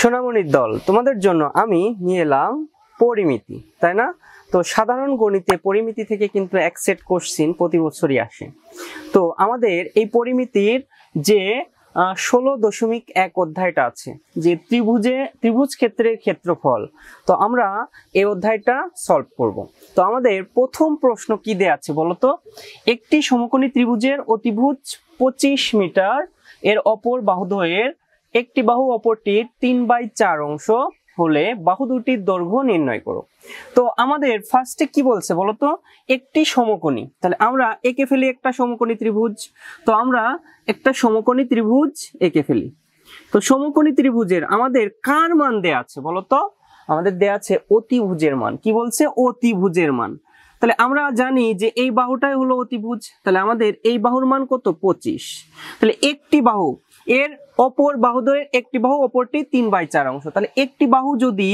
সোনামণির দল, তোমাদের জন্য আমি নিয়ে এলাম পরিমিতি, তাই না? তো সাধারণ গণিতে পরিমিতি থেকে কিন্তু এক সেট কোশ্চিন প্রতি বছরই আসে। তো আমাদের এই পরিমিতির যে 16.1 অধ্যায়টা আছে, যে ত্রিভুজ ক্ষেত্রের ক্ষেত্রফল, তো আমরা এই অধ্যায়টা সলভ করব। তো আমাদের প্রথম প্রশ্ন কি দেয়া আছে বলতো? একটি সমকোণী ত্রিভুজের অতিভুজ 25 মিটার, এর অপর বাহুদ্বয়ের একটি বাহু অপরটির 3/4 অংশ হলে বাহু দুটির দৈর্ঘ্য নির্ণয় করো। তো আমাদের ফার্স্টে কি বলছে বলতো? একটি সমকোণী, তাহলে আমরা এঁকে ফেলি একটা সমকোণী ত্রিভুজ। তো আমরা একটা সমকোণী ত্রিভুজ এঁকে ফেলি। তো সমকোণী ত্রিভুজের আমাদের কার মান দেয়া আছে বলতো? আমাদের দেয়া আছে অতিভুজের মান। কি বলছে? অতিভুজের মান। তাহলে আমরা জানি যে এই বাহুটাই হলো অতিভুজ, তাহলে আমাদের এই বাহুর মান কত? 25। তাহলে একটি বাহু, এর অপর বাহুদ্বয়ের একটি বাহু অপরটি 3/4 অংশ, তাহলে একটি বাহু যদি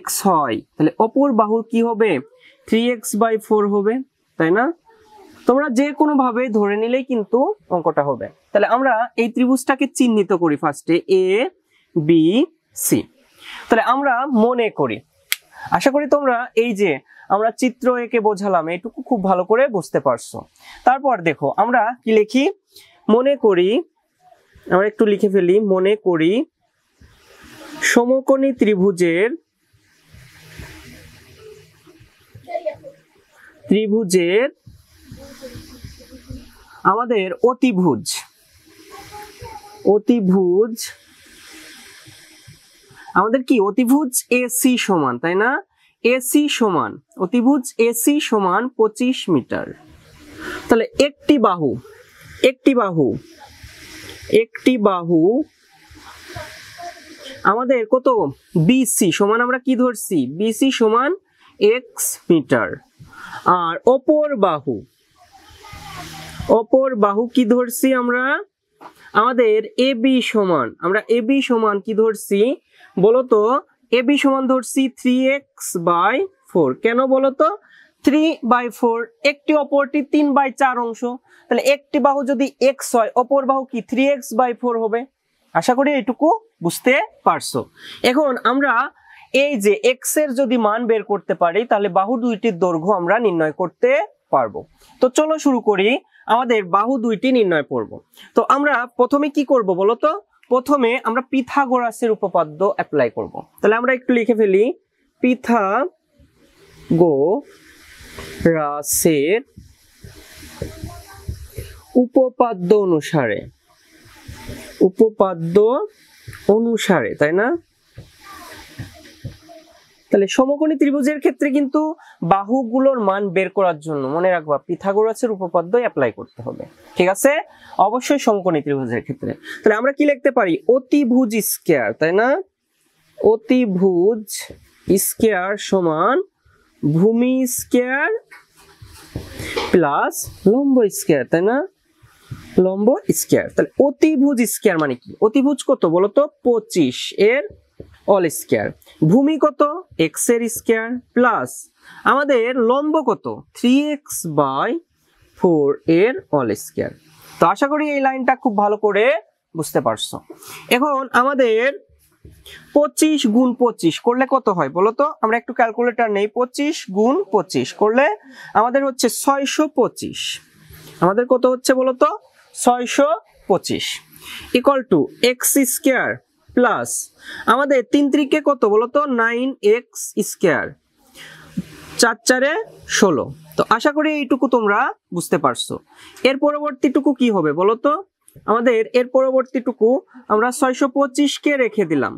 x হয় তাহলে অপর বাহু কি হবে? 3x/4 হবে, তাই না? তোমরা যে কোনো ভাবে ধরে নিলেই কিন্তু অঙ্কটা হবে। তাহলে আমরা এই ত্রিভুজটাকে চিহ্নিত করি ফার্স্টে, a b c। তাহলে আমরা মনে করি, আশা করি তোমরা এই যে আমরা চিত্র এঁকে বোঝালাম এইটুকু খুব ভালো করে বুঝতে পারছো। তারপর দেখো আমরা কি লিখি, মনে করি, আমরা একটু লিখে ফেলি, মনে করি সমকোণী ত্রিভুজের আমাদের অতিভুজ আমাদের কি? অতিভুজ AC সমান, তাই না? AC সমান, অতিভুজ AC সমান 25 মিটার। তাহলে একটি বাহু আমাদের কত? BC সমান, আমরা কি ধরছি? BC সমান x মিটার। আর অপর বাহু কি ধরছি আমরা? আমাদের AB সমান, আমরা AB সমান কি ধরছি বলতো? AB সমান ধরছি 3x/4। কেন বলতো? 3/4, একটি অপরটি 3/4 অংশ, তাহলে একটি বাহু যদি x হয় অপর বাহু কি 3x/4 হবে। আশা করি এইটুকু বুঝতে পারছো। এখন আমরা এই যে x এর যদি মান বের করতে পারি তাহলে বাহু দুইটির দৈর্ঘ্য আমরা নির্ণয় করতে পারবো। তো চলো শুরু করি, আমাদের বাহু দুইটি নির্ণয় করব। তো আমরা প্রথমে কি করব বলতো? প্রথমে আমরা পিথাগোরাসের উপপাদ্য অ্যাপ্লাই করব। তাহলে আমরা একটু লিখে ফেলি, পিথাগোরাসের উপপাদ্য অনুসারে, তাই না? তাহলে সমকোণী ত্রিভুজের ক্ষেত্রে কিন্তু বাহুগুলোর মান বের করার জন্য মনে রাখবা পিথাগোরাসের উপপাদ্য অ্যাপ্লাই করতে হবে, ঠিক আছে? অবশ্যই সমকোণী ত্রিভুজের ক্ষেত্রে। তাহলে আমরা কি লিখতে পারি? অতিভুজ স্কয়ার, তাই না? অতিভুজ স্কয়ার সমান ভূমি স্কয়ার প্লাস লম্ব স্কয়ার, তাই না? লম্ব স্কয়ার। তাহলে অতিভুজ স্কয়ার মানে কি? অতিভুজ কত বলতো? 25 এর অল স্কয়ার। ভূমি কত? x এর স্কয়ার প্লাস আমাদের লম্ব কত? 3x/4 এর অল স্কয়ার। তো আশা করি এই লাইনটা খুব ভালো করে বুঝতে পারছো। এখন আমাদের 25 গুণ 25 করলে কত হয় বলতো? আমরা একটু ক্যালকুলেটর নেই। 25 গুণ 25 করলে আমাদের হচ্ছে 625। আমাদের কত হচ্ছে বলতো? 625 equal to x square plus আমাদের 3 3 কত বলতো? 9x square, 4 4 16। তো আশা করি এইটুকু তোমরা বুঝতে পারছো। এর পরবর্তীটুকু কি হবে বলতো? আমাদের এর পরবর্তীটুকু আমরা 625 কে রেখে দিলাম,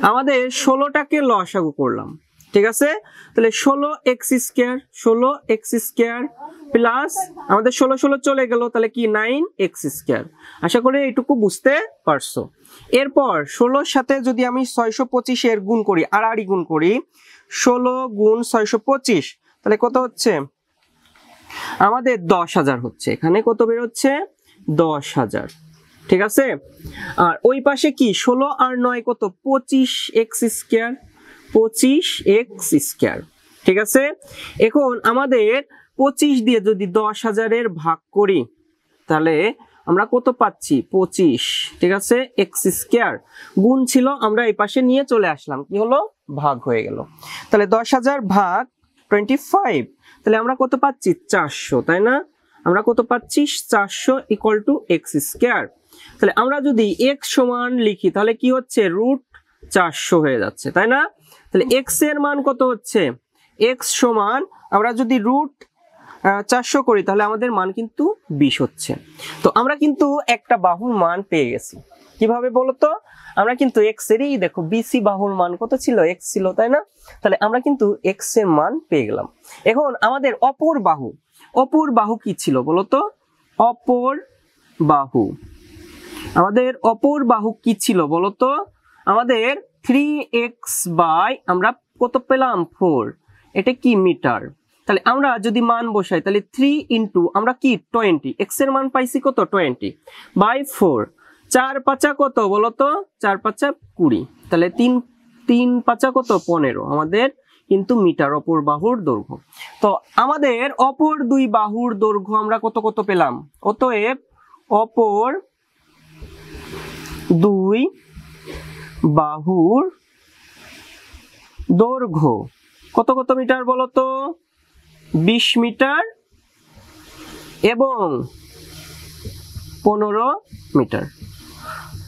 আমাদের 16টাকে লসাগু করলাম, ঠিক আছে? তাহলে 16x স্কয়ার প্লাস আমাদের 16 16 চলে গেল, তাহলে কি 9x স্কয়ার। আশা করি এইটুকু বুঝতে পারছো। এরপর 16 সাথে যদি আমি 625 এর গুণ করি, আড়াআড়ি গুণ করি, 16 গুণ 625, তাহলে কত হচ্ছে? আমাদের 10,000 হচ্ছে। এখানে কত বের হচ্ছে? 10,000, ঠিক আছে? আর ওই পাশে কি 16 আর 9 কত? 25x স্কয়ার, ঠিক আছে? এখন আমাদের 25 দিয়ে যদি 10,000 এর ভাগ করি তাহলে আমরা কত পাচ্ছি 25, ঠিক আছে, এক্স স্কয়ার গুণ ছিল আমরা এই পাশে নিয়ে চলে আসলাম, কি হলো ভাগ হয়ে গেল। তাহলে 10,000 ভাগ 25, তাহলে আমরা কত পাচ্ছি 400, তাই না? আমরা কত পাচ্ছি 400 ইকুয়াল টু এক্স স্কয়ার। তাহলে আমরা যদি এক্স সমান লিখি তাহলে কি হচ্ছে √400 হয়ে যাচ্ছে, তাই না? তাহলে এক্স এর মান কত হচ্ছে, এক্স সমান আমরা যদি √400 করি তাহলে আমাদের মান কিন্তু 20 হচ্ছে। তো আমরা কিন্তু একটা বাহুর মান পেয়ে গেছি। কিভাবে বলতো? আমরা কিন্তু এক্স এরই দেখো বিসি বাহুর মান কত ছিল, এক্স ছিল, তাই না? তাহলে আমরা কিন্তু এক্স এর মান পেয়ে গেলাম। এখন আমাদের অপর বাহু কি ছিল বলতো? অপর বাহু, আমাদের অপর বাহু কি ছিল বলতো? আমাদের 3x বাই আমরা কত পেলাম 4, এটা কি মিটার। তাহলে আমরা যদি মান বসাই তাহলে 3 ইন্টু আমরা কি 20, এক্স এর মান পাইছি কত 20 বাই 4, 4 পাঁচা কত বলতো? 4 পাঁচা 20, তাহলে 3 পাঁচা কত 15, আমাদের কিন্তু মিটার অপর বাহুর দৈর্ঘ্য। তো আমাদের অপর দুই বাহুর দৈর্ঘ্য আমরা কত কত পেলাম, অতএব অপর দুই বাহুর দৈর্ঘ্য কত কত মিটার বলতো? 20 মিটার এবং 15 মিটার।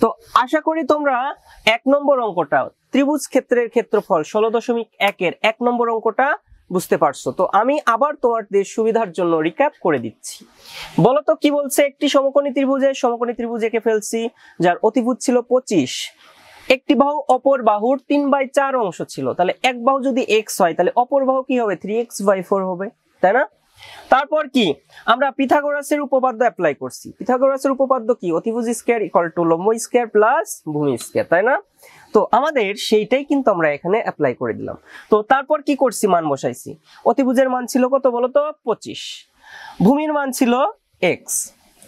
তো আশা করি তোমরা 1 নম্বর অঙ্কটা ত্রিভুজ ক্ষেত্রের ক্ষেত্রফল 16.1 এর 1 নম্বর অঙ্কটা বুঝতে পারছো। তো আমি আবার তোমাদের সুবিধার জন্য রিক্যাপ করে দিচ্ছি। বলতো কি বলছে? একটি সমকোণী ত্রিভুজ এঁকে ফেলছি যার অতিভুজ ছিল 25, একটি বাহু অপর বাহুর 3/4 অংশ ছিল। তাহলে এক বাহু যদি x হয় তাহলে অপর বাহু কি হবে 3x/4 হবে, তাই না? তারপর কি আমরা পিথাগোরাসের উপপাদ্য অ্যাপ্লাই করছি। পিথাগোরাসের উপপাদ্য কি? অতিভুজ স্কয়ার ইকুয়াল টু লম্ব স্কয়ার প্লাস ভূমি স্কয়ার, তাই না? তো আমাদের সেইটাই কিন্তু আমরা এখানে অ্যাপ্লাই করে দিলাম। তো তারপর কি করছি? মান বসাইছি। অতিভুজের মান ছিল কত বলতো? 25, ভূমির মান ছিল x,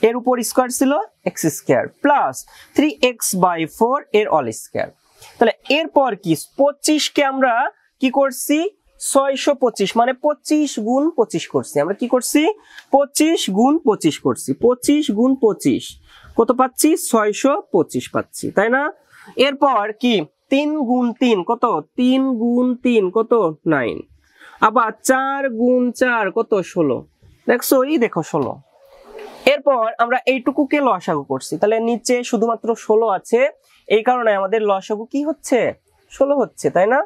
এর উপর স্কয়ার ছিল x স্কয়ার প্লাস 3x/4 এর অল স্কয়ার। তাহলে এরপর কি 25 কে আমরা কি করছি 625, মানে 25 গুণ 25 করছি। আমরা কি করছি 25 গুণ 25 করছি। 25 গুণ 25 কত পাচ্ছি 625 পাচ্ছি, তাই না? এরপর কি 3 গুণ 3 কত? 3 গুণ 3 কত 9, আবার 4 গুণ 4 কত 16, দেখছো এই দেখো 16। এরপর আমরা এইটুকুকে লসাগু করছি, তাহলে নিচে শুধুমাত্র 16 আছে, এই কারণে আমাদের লসাগু কি হচ্ছে 16 হচ্ছে, তাই না?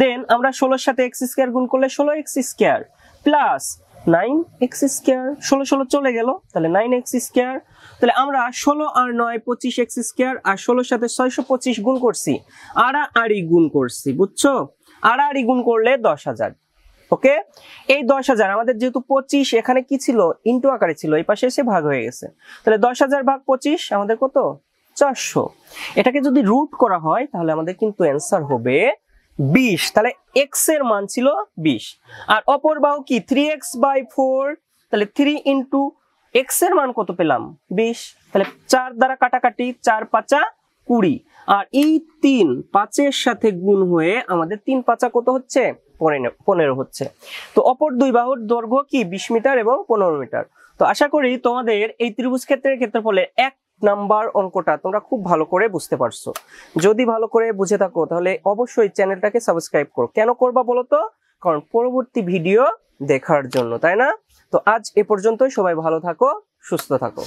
দেন আমরা 16 সাথে x স্কয়ার গুণ করলে 16x square plus 9x square, 16 16 চলে গেল, তাহলে 9x স্কয়ার। তাহলে আমরা 16 আর 9 25x স্কয়ার আর 16 সাথে 625 গুণ করছি, আড়াআড়ি গুণ করছি, বুঝছো? আড়াআড়ি গুণ করলে 10,000। ওকে, এই 10,000 আমাদের যেহেতু 25 এখানে কি ছিল ইনটু আকারে ছিল, এই পাশে এসে ভাগ হয়ে গেছে। তাহলে 10,000 ভাগ 25 আমাদের কত 400। এটাকে যদি রুট করা হয় তাহলে আমাদের কিন্তু অ্যান্সার হবে 20। তাহলে x এর মান ছিল 20 আর অপর বাহু কি 3x/4, তাহলে 3 ইন্টু x এর মান কত পেলাম 20। তাহলে 4 দ্বারা কাটাকাটি 4 5 20 আর এই 3 5 এর সাথে গুণ হয়ে আমাদের 3 5 কত হচ্ছে 15 হচ্ছে। তো অপর দুই বাহুর দৈর্ঘ্য কি 20 মিটার এবং 15 মিটার। তো আশা করি তোমাদের এই ত্রিভুজ ক্ষেত্রের ক্ষেত্রফলের 1 নাম্বার অঙ্কটা তোমরা খুব ভালো করে বুঝতে পারছো। যদি ভালো করে বুঝে থাকো তাহলে অবশ্যই চ্যানেলটাকে সাবস্ক্রাইব করো। কেন করবা বলো তো? কারণ পরবর্তী ভিডিও দেখার জন্য, তাই না? তো আজ এ পর্যন্তই, সবাই ভালো থাকো, সুস্থ থাকো।